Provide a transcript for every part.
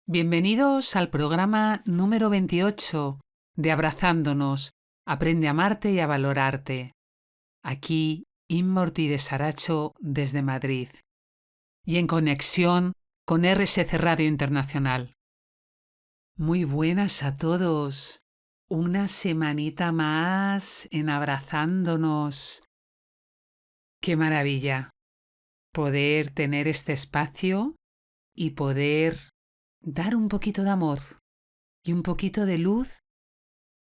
Bienvenidos al programa número 28 de Abrazándonos. Aprende a amarte y a valorarte. Aquí, Inmorti de Saracho desde Madrid y en conexión con RSC Radio Internacional. Muy buenas a todos. Una semanita más en Abrazándonos. Qué maravilla poder tener este espacio y poder dar un poquito de amor y un poquito de luz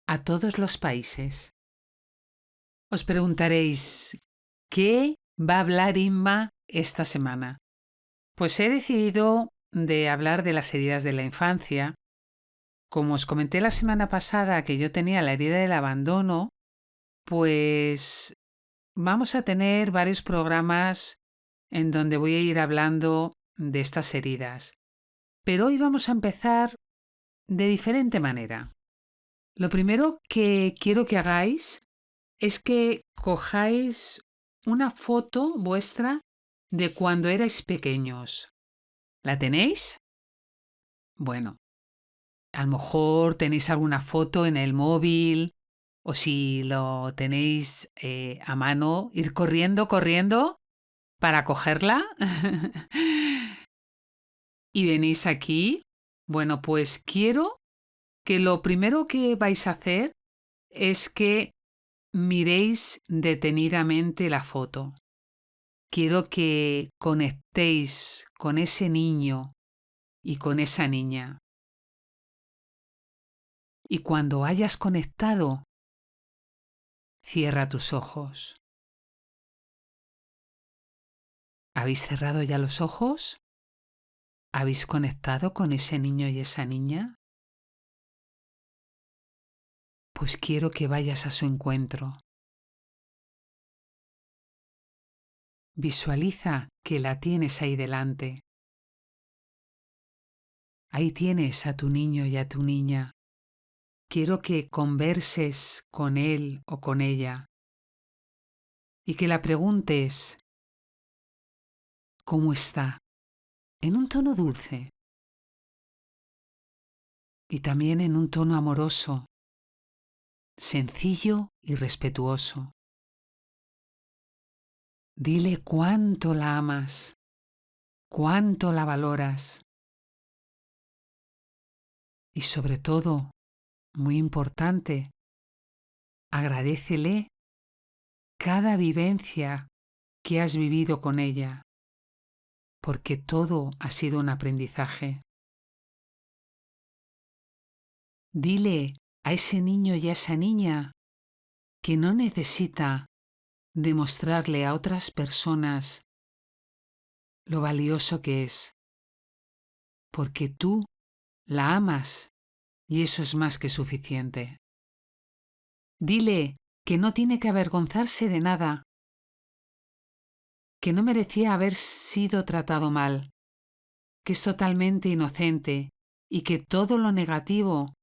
a todos los países. Os preguntaréis, ¿qué va a hablar Inma esta semana? Pues he decidido de hablar de las heridas de la infancia. Como os comenté la semana pasada que yo tenía la herida del abandono, pues vamos a tener varios programas en donde voy a ir hablando de estas heridas. Pero hoy vamos a empezar de diferente manera. Lo primero que quiero que hagáis es que cojáis una foto vuestra de cuando erais pequeños. ¿La tenéis? Bueno, a lo mejor tenéis alguna foto en el móvil o si lo tenéis a mano, ir corriendo para cogerla. Y venís aquí. Bueno, pues quiero que lo primero que vais a hacer es que miréis detenidamente la foto. Quiero que conectéis con ese niño y con esa niña. Y cuando hayas conectado, cierra tus ojos. ¿Habéis cerrado ya los ojos? ¿Habéis conectado con ese niño y esa niña? Pues quiero que vayas a su encuentro. Visualiza que la tienes ahí delante. Ahí tienes a tu niño y a tu niña. Quiero que converses con él o con ella y que la preguntes ¿cómo está? En un tono dulce y también en un tono amoroso, sencillo y respetuoso. Dile cuánto la amas, cuánto la valoras y sobre todo, muy importante, agradécele cada vivencia que has vivido con ella, porque todo ha sido un aprendizaje. Dile a ese niño y a esa niña que no necesita demostrarle a otras personas lo valioso que es, porque tú la amas y eso es más que suficiente. Dile que no tiene que avergonzarse de nada, que no merecía haber sido tratado mal, que es totalmente inocente y que todo lo negativo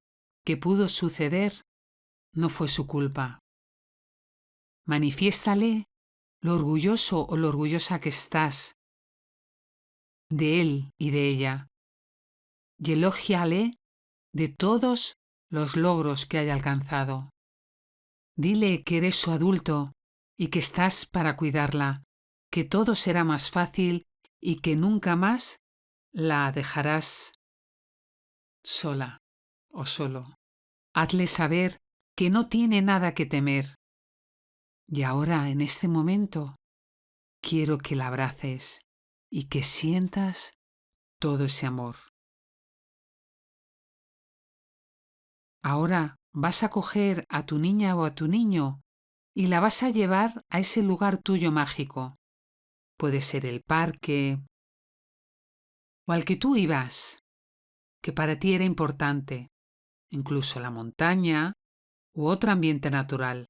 que pudo suceder no fue su culpa. Manifiéstale lo orgulloso o lo orgullosa que estás de él y de ella, y elógiale de todos los logros que haya alcanzado. Dile que eres su adulto y que estás para cuidarla, que todo será más fácil y que nunca más la dejarás sola o solo. Hazle saber que no tiene nada que temer. Y ahora, en este momento, quiero que la abraces y que sientas todo ese amor. Ahora vas a coger a tu niña o a tu niño y la vas a llevar a ese lugar tuyo mágico. Puede ser el parque o al que tú ibas, que para ti era importante, incluso la montaña u otro ambiente natural,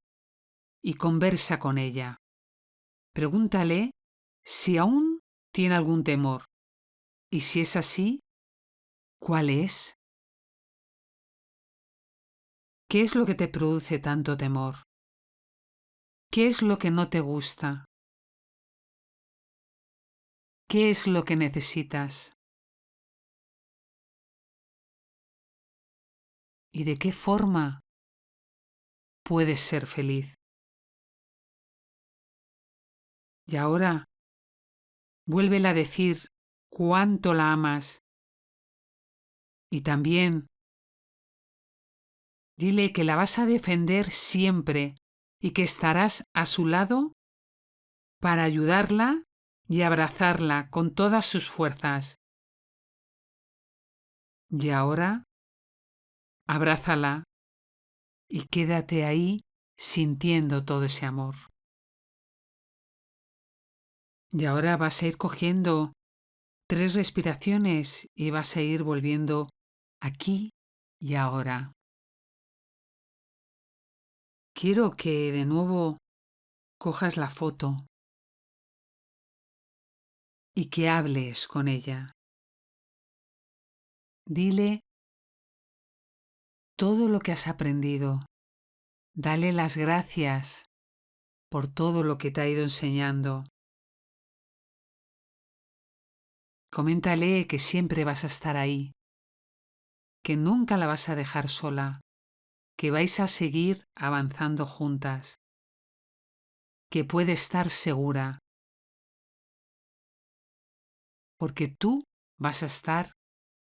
y conversa con ella. Pregúntale si aún tiene algún temor y si es así, ¿cuál es? ¿Qué es lo que te produce tanto temor? ¿Qué es lo que no te gusta? ¿Qué es lo que necesitas? y de qué forma puedes ser feliz. Y ahora vuélvele a decir cuánto la amas y también dile que la vas a defender siempre y que estarás a su lado para ayudarla y abrazarla con todas sus fuerzas. Y ahora, abrázala y quédate ahí sintiendo todo ese amor. Y ahora vas a ir cogiendo 3 respiraciones y vas a ir volviendo aquí y ahora. Quiero que de nuevo cojas la foto y que hables con ella. Dile todo lo que has aprendido. Dale las gracias por todo lo que te ha ido enseñando. Coméntale que siempre vas a estar ahí, que nunca la vas a dejar sola, que vais a seguir avanzando juntas, que puede estar segura, porque tú vas a estar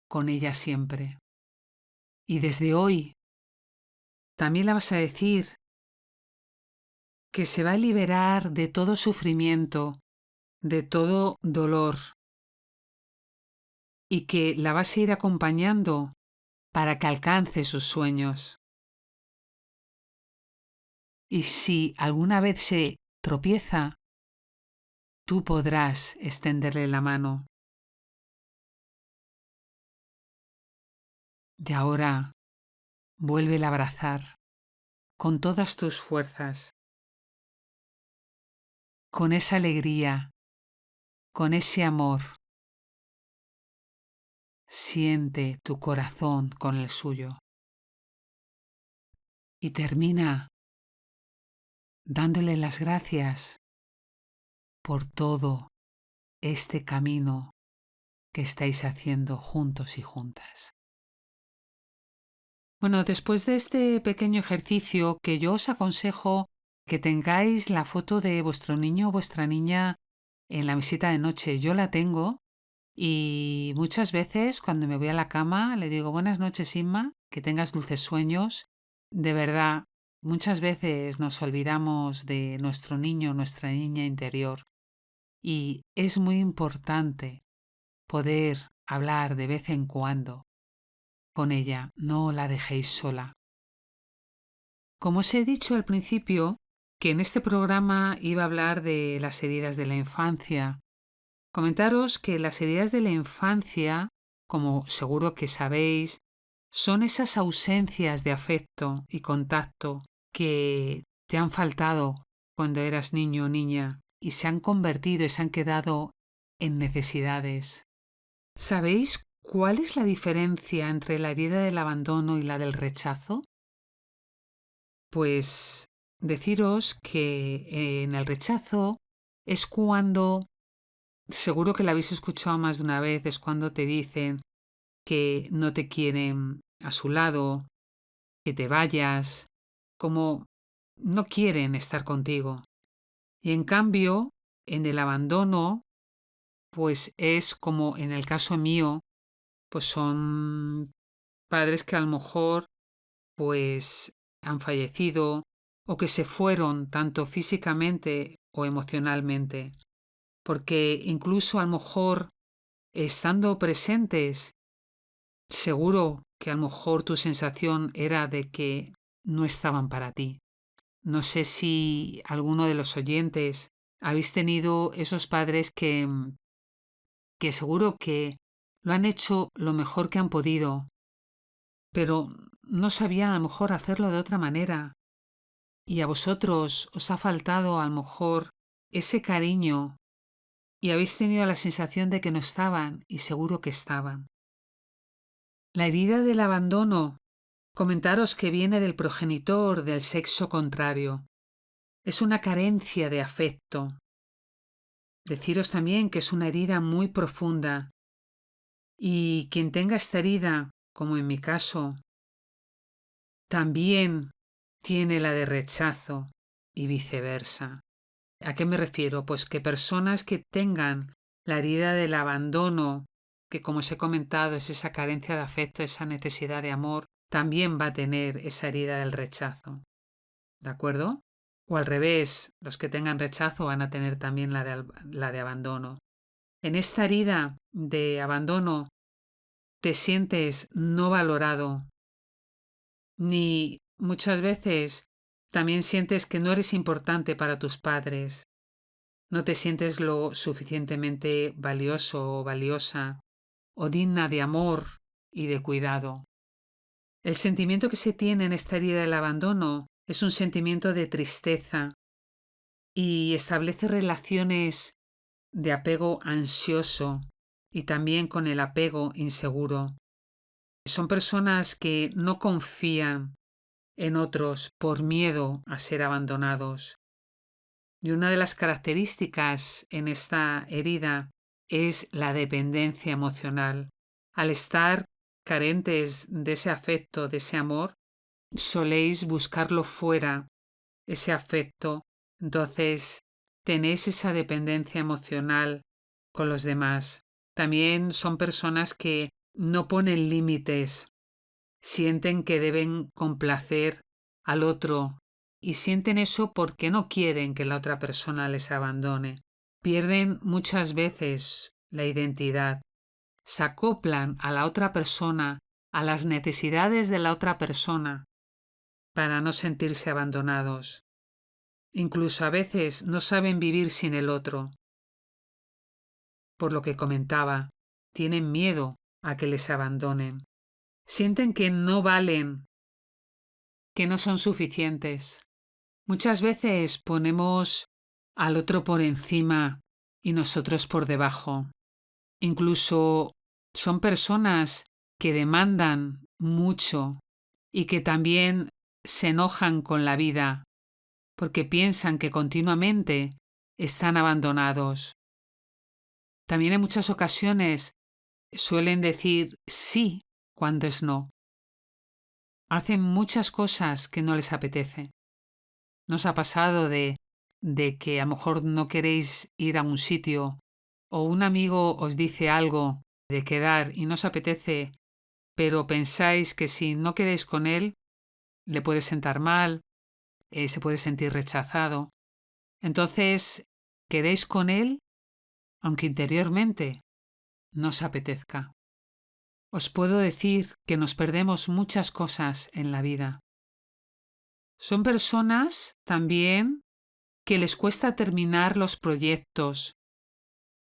con ella siempre. Y desde hoy también le vas a decir que se va a liberar de todo sufrimiento, de todo dolor, y que la vas a ir acompañando para que alcance sus sueños. Y si alguna vez se tropieza, tú podrás extenderle la mano. Y ahora vuélvela a abrazar con todas tus fuerzas, con esa alegría, con ese amor. Siente tu corazón con el suyo. Y termina dándole las gracias por todo este camino que estáis haciendo juntos y juntas. Bueno, después de este pequeño ejercicio que yo os aconsejo que tengáis la foto de vuestro niño o vuestra niña en la mesita de noche. Yo la tengo y muchas veces cuando me voy a la cama le digo buenas noches, Inma, que tengas dulces sueños. De verdad, muchas veces nos olvidamos de nuestro niño o nuestra niña interior y es muy importante poder hablar de vez en cuando con ella, no la dejéis sola. Como os he dicho al principio, que en este programa iba a hablar de las heridas de la infancia. Comentaros que las heridas de la infancia, como seguro que sabéis, son esas ausencias de afecto y contacto que te han faltado cuando eras niño o niña y se han convertido y se han quedado en necesidades. ¿Sabéis cuál es la diferencia entre la herida del abandono y la del rechazo? Pues deciros que en el rechazo es cuando, seguro que la habéis escuchado más de una vez, es cuando te dicen que no te quieren a su lado, que te vayas, como no quieren estar contigo. Y en cambio, en el abandono, pues es como en el caso mío, pues son padres que a lo mejor pues han fallecido o que se fueron tanto físicamente o emocionalmente, porque incluso a lo mejor estando presentes, seguro que a lo mejor tu sensación era de que no estaban para ti. No sé si alguno de los oyentes habéis tenido esos padres que seguro que lo han hecho lo mejor que han podido, pero no sabían a lo mejor hacerlo de otra manera. Y a vosotros os ha faltado a lo mejor ese cariño y habéis tenido la sensación de que no estaban y seguro que estaban. La herida del abandono, comentaros que viene del progenitor del sexo contrario. Es una carencia de afecto. Deciros también que es una herida muy profunda y quien tenga esta herida, como en mi caso, también tiene la de rechazo y viceversa. ¿A qué me refiero? Pues que personas que tengan la herida del abandono, que como os he comentado es esa carencia de afecto, esa necesidad de amor, también va a tener esa herida del rechazo. ¿De acuerdo? O al revés, los que tengan rechazo van a tener también la de abandono. En esta herida de abandono te sientes no valorado, ni muchas veces también sientes que no eres importante para tus padres, no te sientes lo suficientemente valioso o valiosa o digna de amor y de cuidado. El sentimiento que se tiene en esta herida del abandono es un sentimiento de tristeza y establece relaciones de apego ansioso y también con el apego inseguro. Son personas que no confían en otros por miedo a ser abandonados. Y una de las características en esta herida es la dependencia emocional. Al estar carentes de ese afecto, de ese amor, soléis buscarlo fuera, ese afecto. Entonces tenéis esa dependencia emocional con los demás. También son personas que no ponen límites, sienten que deben complacer al otro y sienten eso porque no quieren que la otra persona les abandone. Pierden muchas veces la identidad, se acoplan a la otra persona, a las necesidades de la otra persona, para no sentirse abandonados. Incluso a veces no saben vivir sin el otro. Por lo que comentaba, tienen miedo a que les abandonen. Sienten que no valen, que no son suficientes. Muchas veces ponemos al otro por encima y nosotros por debajo. Incluso son personas que demandan mucho y que también se enojan con la vida porque piensan que continuamente están abandonados. También en muchas ocasiones suelen decir sí cuando es no. Hacen muchas cosas que no les apetece. ¿Nos ha pasado de que a lo mejor no queréis ir a un sitio o un amigo os dice algo de quedar y no os apetece, pero pensáis que si no quedáis con él, le puede sentar mal, se puede sentir rechazado? Entonces, quedéis con él aunque interiormente no os apetezca. Os puedo decir que nos perdemos muchas cosas en la vida. Son personas también que les cuesta terminar los proyectos,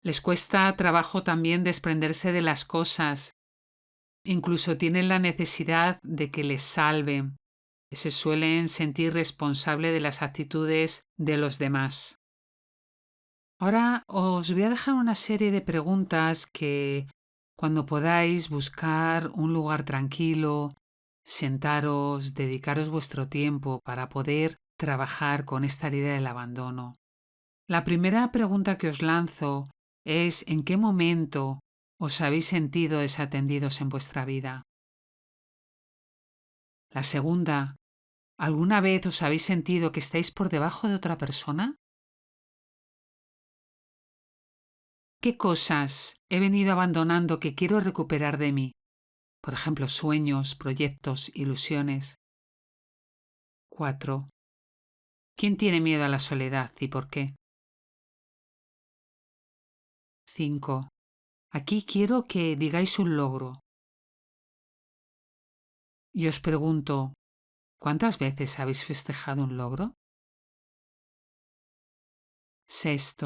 les cuesta trabajo también desprenderse de las cosas, incluso tienen la necesidad de que les salven, se suelen sentir responsable de las actitudes de los demás. Ahora os voy a dejar una serie de preguntas que cuando podáis buscar un lugar tranquilo, sentaros, dedicaros vuestro tiempo para poder trabajar con esta herida del abandono. La primera pregunta que os lanzo es ¿en qué momento os habéis sentido desatendidos en vuestra vida? La segunda, ¿alguna vez os habéis sentido que estáis por debajo de otra persona? ¿Qué cosas he venido abandonando que quiero recuperar de mí? Por ejemplo, sueños, proyectos, ilusiones. 4. ¿Quién tiene miedo a la soledad y por qué? 5. Aquí quiero que digáis un logro. Y os pregunto, ¿cuántas veces habéis festejado un logro? 6.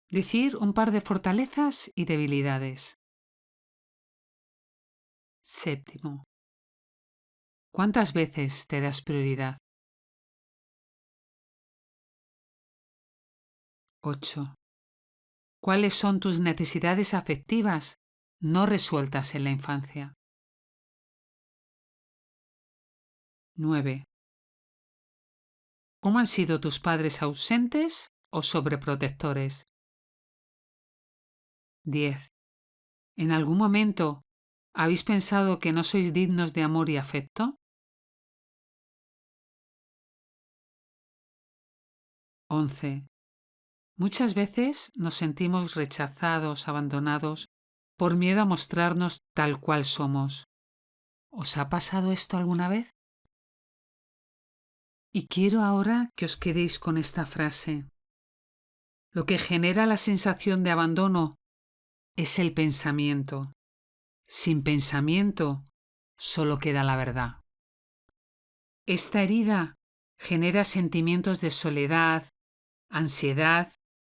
Decir un par de fortalezas y debilidades. 7. ¿Cuántas veces te das prioridad? 8. ¿Cuáles son tus necesidades afectivas no resueltas en la infancia? 9. ¿Cómo han sido tus padres ausentes o sobreprotectores? 10. ¿En algún momento ¿Habéis pensado que no sois dignos de amor y afecto? 11. Muchas veces nos sentimos rechazados, abandonados, por miedo a mostrarnos tal cual somos. ¿Os ha pasado esto alguna vez? Y quiero ahora que os quedéis con esta frase. Lo que genera la sensación de abandono es el pensamiento. Sin pensamiento, solo queda la verdad. Esta herida genera sentimientos de soledad, ansiedad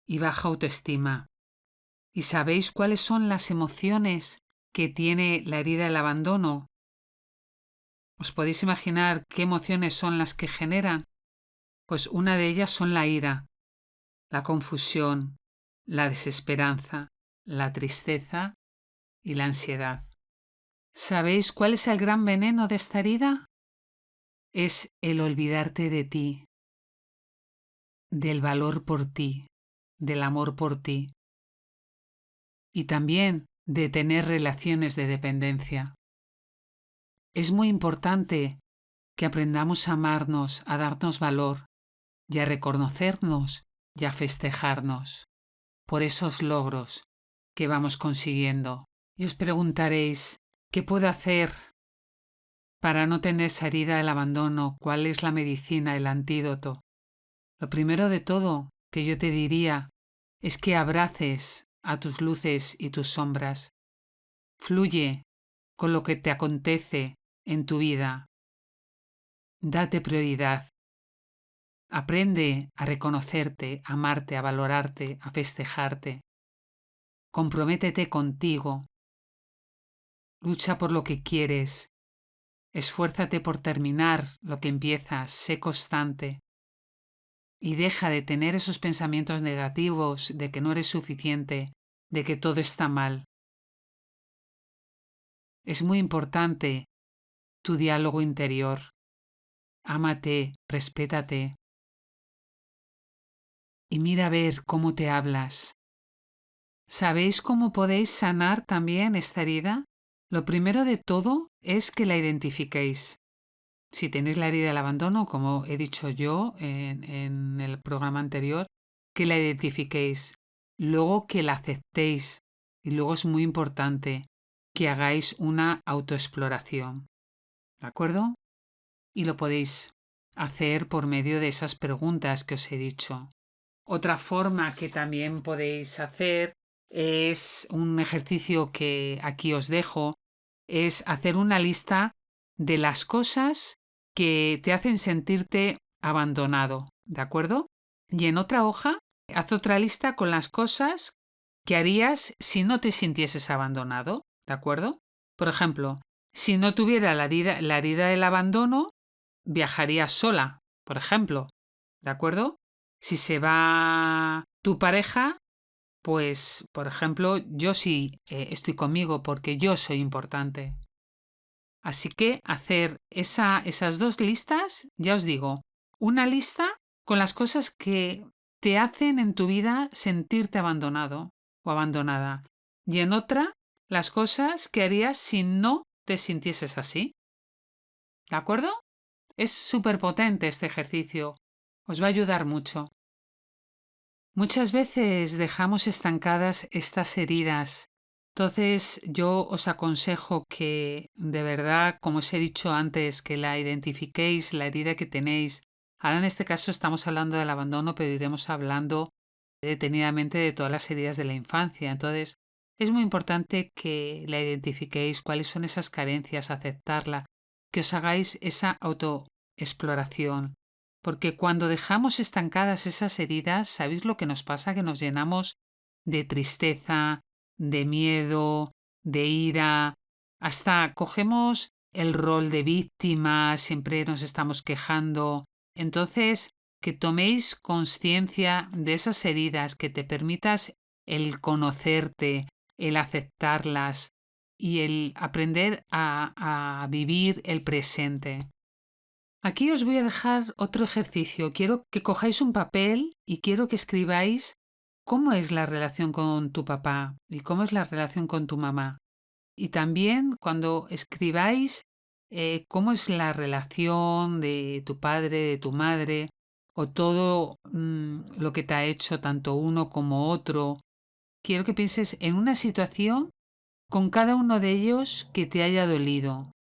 y baja autoestima. ¿Y sabéis cuáles son las emociones que tiene la herida del abandono? ¿Os podéis imaginar qué emociones son las que generan? Pues una de ellas son la ira, la confusión, la desesperanza, la tristeza y la ansiedad. ¿Sabéis cuál es el gran veneno de esta herida? Es el olvidarte de ti, del valor por ti, del amor por ti y también de tener relaciones de dependencia. Es muy importante que aprendamos a amarnos, a darnos valor y a reconocernos y a festejarnos por esos logros que vamos consiguiendo. Y os preguntaréis, ¿qué puedo hacer para no tener esa herida del abandono? ¿Cuál es la medicina, el antídoto? Lo primero de todo que yo te diría es que abraces a tus luces y tus sombras. Fluye con lo que te acontece en tu vida. Date prioridad. Aprende a reconocerte, a amarte, a valorarte, a festejarte. Comprométete contigo. Lucha por lo que quieres. Esfuérzate por terminar lo que empiezas. Sé constante. Y deja de tener esos pensamientos negativos de que no eres suficiente, de que todo está mal. Es muy importante tu diálogo interior. Ámate, respétate. Y mira a ver cómo te hablas. ¿Sabéis cómo podéis sanar también esta herida? Lo primero de todo es que la identifiquéis. Si tenéis la herida del abandono, como he dicho yo en el programa anterior, que la identifiquéis. Luego que la aceptéis. Y luego es muy importante que hagáis una autoexploración. ¿De acuerdo? Y lo podéis hacer por medio de esas preguntas que os he dicho. Otra forma que también podéis hacer es un ejercicio que aquí os dejo, es hacer una lista de las cosas que te hacen sentirte abandonado, ¿de acuerdo? Y en otra hoja, haz otra lista con las cosas que harías si no te sintieses abandonado, ¿de acuerdo? Por ejemplo, si no tuviera la herida del abandono, viajarías sola, por ejemplo, ¿de acuerdo? Si se va tu pareja, pues, por ejemplo, yo sí estoy conmigo porque yo soy importante. Así que hacer esas dos listas, ya os digo, una lista con las cosas que te hacen en tu vida sentirte abandonado o abandonada. Y en otra, las cosas que harías si no te sintieses así. ¿De acuerdo? Es súper potente este ejercicio. Os va a ayudar mucho. Muchas veces dejamos estancadas estas heridas. Entonces yo os aconsejo que de verdad, como os he dicho antes, que la identifiquéis, la herida que tenéis. Ahora en este caso estamos hablando del abandono, pero iremos hablando detenidamente de todas las heridas de la infancia. Entonces es muy importante que la identifiquéis, cuáles son esas carencias, aceptarla, que os hagáis esa autoexploración. Porque cuando dejamos estancadas esas heridas, ¿sabéis lo que nos pasa? Que nos llenamos de tristeza, de miedo, de ira, hasta cogemos el rol de víctima, siempre nos estamos quejando. Entonces, que toméis conciencia de esas heridas, que te permitas el conocerte, el aceptarlas y el aprender a vivir el presente. Aquí os voy a dejar otro ejercicio. Quiero que cojáis un papel y quiero que escribáis cómo es la relación con tu papá y cómo es la relación con tu mamá. Y también cuando escribáis cómo es la relación de tu padre, de tu madre, o todo lo que te ha hecho tanto uno como otro. Quiero que pienses en una situación con cada uno de ellos que te haya dolido,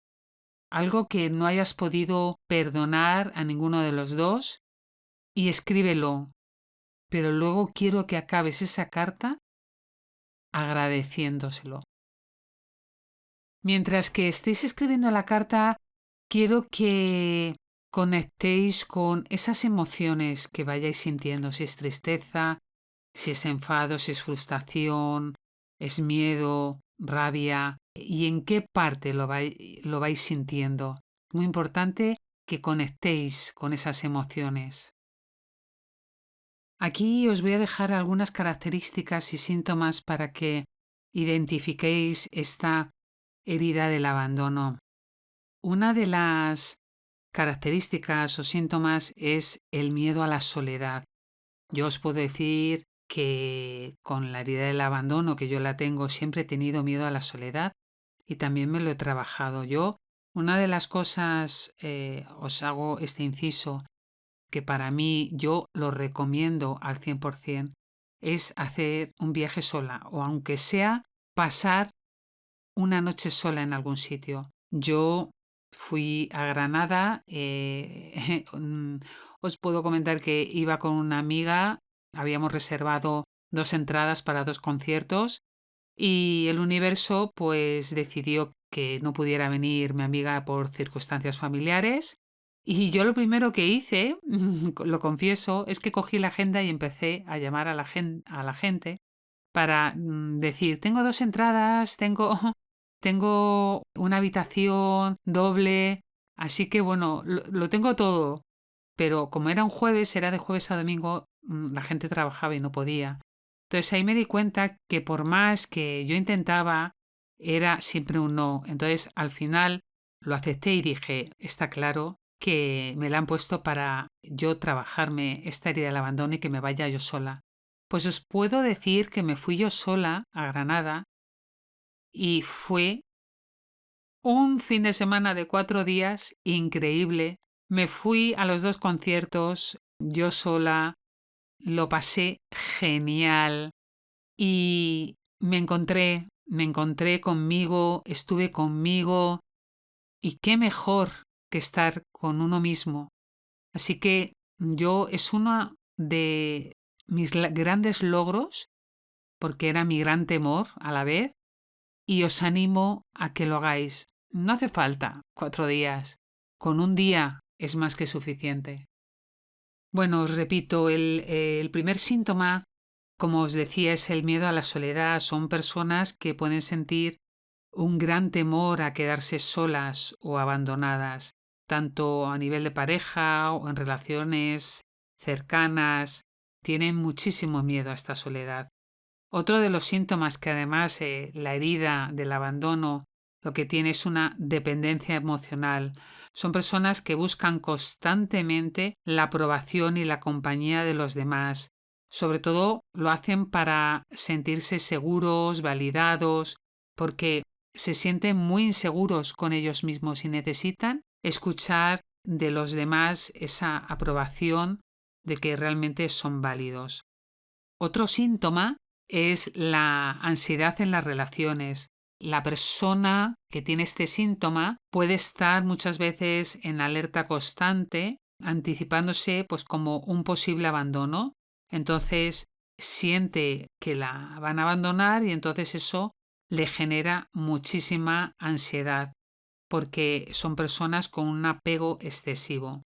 algo que no hayas podido perdonar a ninguno de los dos, y escríbelo. Pero luego quiero que acabes esa carta agradeciéndoselo. Mientras que estéis escribiendo la carta, quiero que conectéis con esas emociones que vayáis sintiendo, si es tristeza, si es enfado, si es frustración, es miedo, rabia, y en qué parte lo vais sintiendo. Muy importante que conectéis con esas emociones. Aquí os voy a dejar algunas características y síntomas para que identifiquéis esta herida del abandono. Una de las características o síntomas es el miedo a la soledad. Yo os puedo decir que con la herida del abandono, que yo la tengo, siempre he tenido miedo a la soledad y también me lo he trabajado. Yo, una de las cosas, os hago este inciso, que para mí yo lo recomiendo al 100%, es hacer un viaje sola o aunque sea pasar una noche sola en algún sitio. Yo fui a Granada, os puedo comentar que iba con una amiga, habíamos reservado 2 entradas para 2 conciertos y el universo pues decidió que no pudiera venir mi amiga por circunstancias familiares y yo lo primero que hice, lo confieso, es que cogí la agenda y empecé a llamar a la gente para decir, tengo 2 entradas, tengo una habitación doble, así que bueno, lo tengo todo. Pero como era un jueves, era de jueves a domingo, la gente trabajaba y no podía. Entonces ahí me di cuenta que por más que yo intentaba, era siempre un no. Entonces al final lo acepté y dije, está claro que me la han puesto para yo trabajarme esta herida del abandono y que me vaya yo sola. Pues os puedo decir que me fui yo sola a Granada y fue un fin de semana de 4 días increíble. Me fui a los 2 conciertos yo sola, lo pasé genial y me encontré conmigo, estuve conmigo y qué mejor que estar con uno mismo. Así que yo es uno de mis grandes logros, porque era mi gran temor a la vez, y os animo a que lo hagáis. No hace falta 4 días, con un día es más que suficiente. Bueno, os repito, el primer síntoma, como os decía, es el miedo a la soledad. Son personas que pueden sentir un gran temor a quedarse solas o abandonadas, tanto a nivel de pareja o en relaciones cercanas. Tienen muchísimo miedo a esta soledad. Otro de los síntomas que además la herida del abandono lo que tiene es una dependencia emocional. Son personas que buscan constantemente la aprobación y la compañía de los demás. Sobre todo lo hacen para sentirse seguros, validados, porque se sienten muy inseguros con ellos mismos y necesitan escuchar de los demás esa aprobación de que realmente son válidos. Otro síntoma es la ansiedad en las relaciones. La persona que tiene este síntoma puede estar muchas veces en alerta constante, anticipándose pues como un posible abandono. Entonces siente que la van a abandonar y entonces eso le genera muchísima ansiedad porque son personas con un apego excesivo.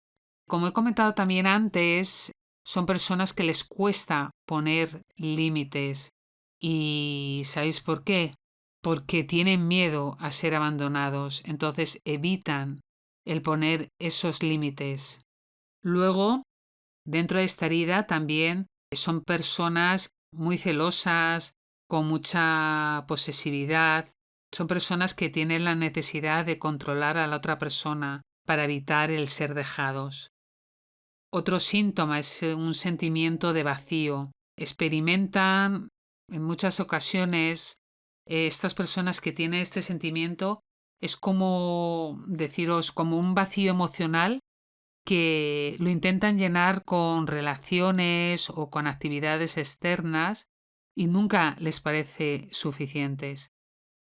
Como he comentado también antes, son personas que les cuesta poner límites. ¿Y sabéis por qué? Porque tienen miedo a ser abandonados, entonces evitan el poner esos límites. Luego, dentro de esta herida también son personas muy celosas, con mucha posesividad. Son personas que tienen la necesidad de controlar a la otra persona para evitar el ser dejados. Otro síntoma es un sentimiento de vacío. Experimentan en muchas ocasiones Estas personas que tienen este sentimiento es como deciros, como un vacío emocional que lo intentan llenar con relaciones o con actividades externas y nunca les parece suficientes.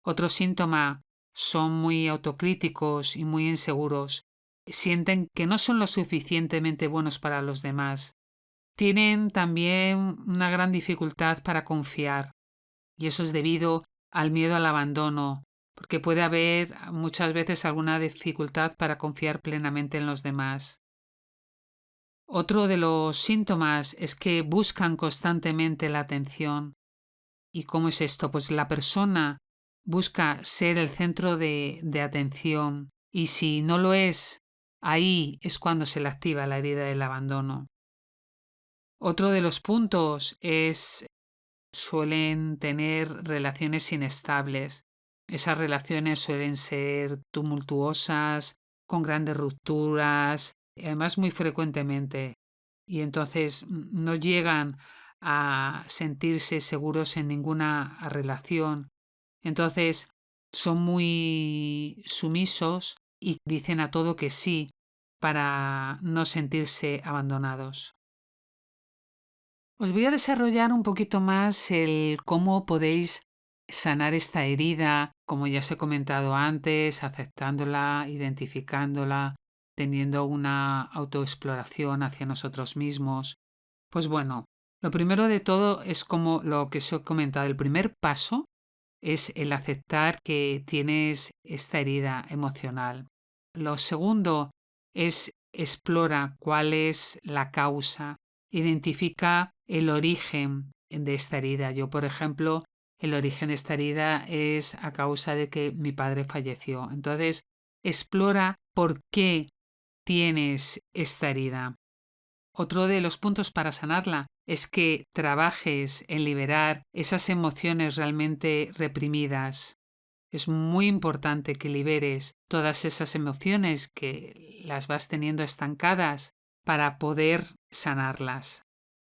Otro síntoma, son muy autocríticos y muy inseguros. Sienten que no son lo suficientemente buenos para los demás. Tienen también una gran dificultad para confiar, y eso es debido al miedo al abandono, porque puede haber muchas veces alguna dificultad para confiar plenamente en los demás. Otro de los síntomas es que buscan constantemente la atención. ¿Y cómo es esto? Pues la persona busca ser el centro de atención, y si no lo es, ahí es cuando se le activa la herida del abandono. Otro de los puntos es suelen tener relaciones inestables. Esas relaciones suelen ser tumultuosas, con grandes rupturas, y además muy frecuentemente. Y entonces no llegan a sentirse seguros en ninguna relación. Entonces son muy sumisos y dicen a todo que sí para no sentirse abandonados. Os voy a desarrollar un poquito más el cómo podéis sanar esta herida, como ya os he comentado antes, aceptándola, identificándola, teniendo una autoexploración hacia nosotros mismos. Pues bueno, lo primero de todo es como lo que os he comentado. El primer paso es el aceptar que tienes esta herida emocional. Lo segundo es explora cuál es la causa, identifica el origen de esta herida. Yo, por ejemplo, el origen de esta herida es a causa de que mi padre falleció. Entonces, explora por qué tienes esta herida. Otro de los puntos para sanarla es que trabajes en liberar esas emociones realmente reprimidas. Es muy importante que liberes todas esas emociones que las vas teniendo estancadas para poder sanarlas.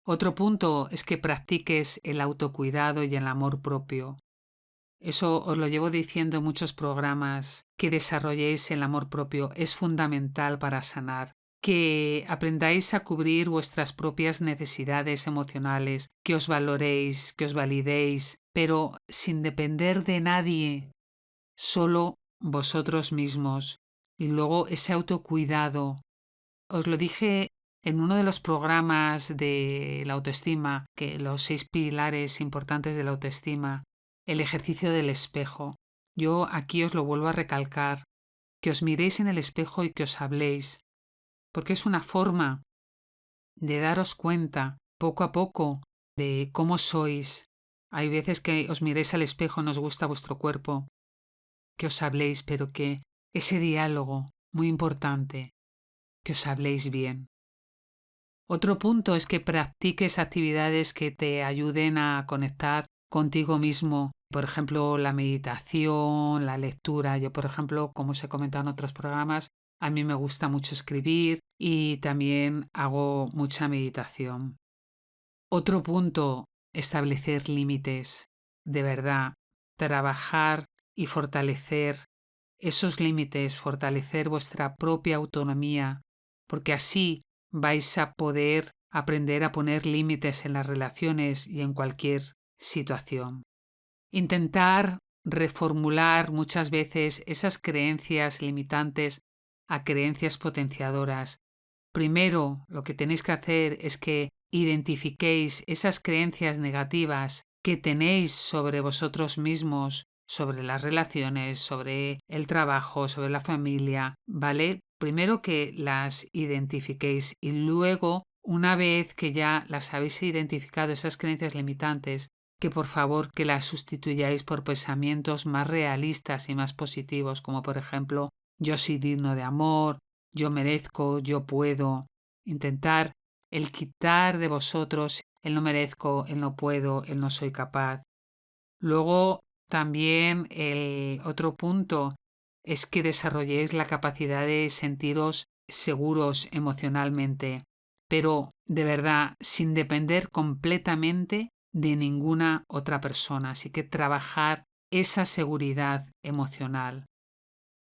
Otro punto es que practiques el autocuidado y el amor propio. Eso os lo llevo diciendo en muchos programas, que desarrolléis el amor propio es fundamental para sanar, que aprendáis a cubrir vuestras propias necesidades emocionales, que os valoréis, que os validéis, pero sin depender de nadie, solo vosotros mismos. Y luego ese autocuidado. Os lo dije en uno de los programas de la autoestima, que los 6 pilares importantes de la autoestima, el ejercicio del espejo. Yo aquí os lo vuelvo a recalcar, que os miréis en el espejo y que os habléis, porque es una forma de daros cuenta poco a poco de cómo sois. Hay veces que os miréis al espejo, no os gusta vuestro cuerpo, que os habléis, pero que ese diálogo, muy importante, que os habléis bien. Otro punto es que practiques actividades que te ayuden a conectar contigo mismo. Por ejemplo, la meditación, la lectura. Yo, por ejemplo, como os he comentado en otros programas, a mí me gusta mucho escribir y también hago mucha meditación. Otro punto, establecer límites. De verdad, trabajar y fortalecer esos límites, fortalecer vuestra propia autonomía, porque así vais a poder aprender a poner límites en las relaciones y en cualquier situación. Intentar reformular muchas veces esas creencias limitantes a creencias potenciadoras. Primero, lo que tenéis que hacer es que identifiquéis esas creencias negativas que tenéis sobre vosotros mismos, sobre las relaciones, sobre el trabajo, sobre la familia, ¿vale? Primero que las identifiquéis y luego, una vez que ya las habéis identificado, esas creencias limitantes, que por favor que las sustituyáis por pensamientos más realistas y más positivos, como por ejemplo, yo soy digno de amor, yo merezco, yo puedo. Intentar el quitar de vosotros el no merezco, el no puedo, el no soy capaz. Luego también el otro punto es que desarrolléis la capacidad de sentiros seguros emocionalmente, pero de verdad sin depender completamente de ninguna otra persona. Así que trabajar esa seguridad emocional.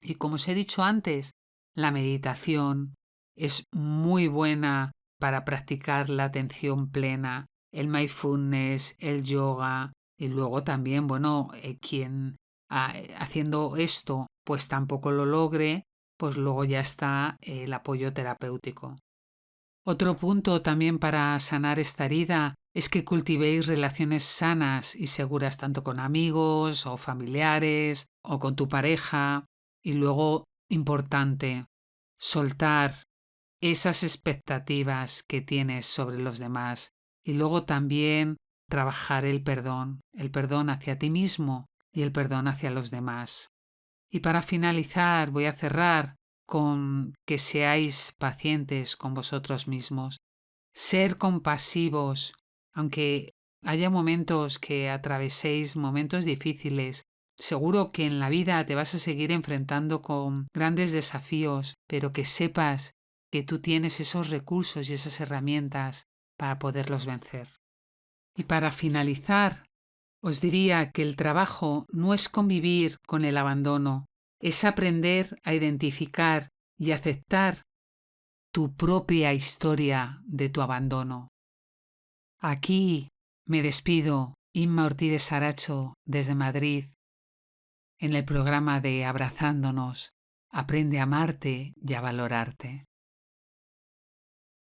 Y como os he dicho antes, la meditación es muy buena para practicar la atención plena, el mindfulness, el yoga y luego también, quien haciendo esto pues tampoco lo logre, pues luego ya está el apoyo terapéutico. Otro punto también para sanar esta herida es que cultivéis relaciones sanas y seguras tanto con amigos o familiares o con tu pareja. Y luego, importante, soltar esas expectativas que tienes sobre los demás. Y luego también trabajar el perdón hacia ti mismo y el perdón hacia los demás. Y para finalizar, voy a cerrar con que seáis pacientes con vosotros mismos, ser compasivos, aunque haya momentos que atraveséis momentos difíciles. Seguro que en la vida te vas a seguir enfrentando con grandes desafíos, pero que sepas que tú tienes esos recursos y esas herramientas para poderlos vencer. Y para finalizar, os diría que el trabajo no es convivir con el abandono, es aprender a identificar y aceptar tu propia historia de tu abandono. Aquí me despido, Inma Ortiz de Saracho, desde Madrid, en el programa de Abrazándonos. Aprende a amarte y a valorarte.